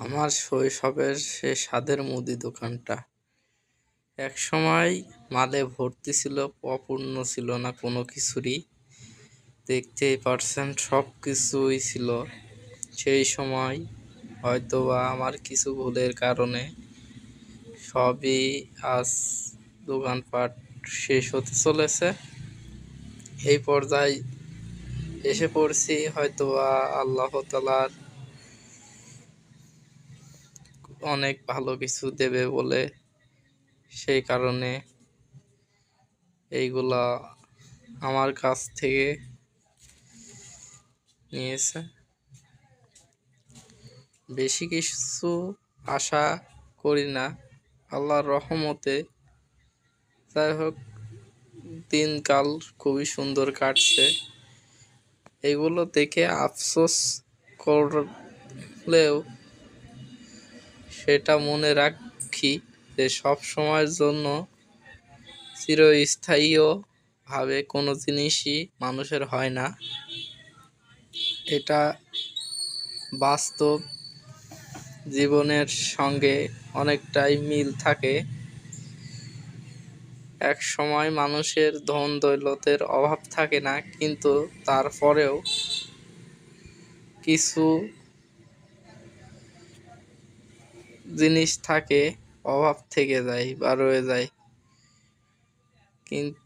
আমার শৈশবের সে স্বাদের মুদি দোকানটা একসময় মালে ভর্তি ছিল, অপূর্ণ ছিল না কোনো কিছুরই। দেখতেই পারছেন সব কিছুই ছিল সেই সময়। হয়তোবা আমার কিছু ভুলের কারণে সবই আজ দোকানপাট শেষ হতে চলেছে। এই পর্যায়ে এসে পড়ছি, হয়তোবা আল্লাহ তাআলার অনেক ভালো কিছু দেবে বলে সেই কারণে এইগুলা আমার কাছ থেকে নিয়েছে। বেশি কিছু আশা করি না, আল্লাহর রহমতে যাই হোক দিনকাল খুবই সুন্দর কাটছে। এগুলো দেখে আফসোস করলেও সেটা মনে রাখি যে সব সময়ের জন্য চিরস্থায়ীও ভাবে কোনো জিনিসই মানুষের হয় না। এটা বাস্তব জীবনের সঙ্গে অনেকটাই মিল থাকে। এক সময় মানুষের ধন দৌলতের অভাব থাকে না, কিন্তু তারপরেও কিছু জিনিস থাকে, অভাব থেকে যায় বা রয়ে যায়। কিন্তু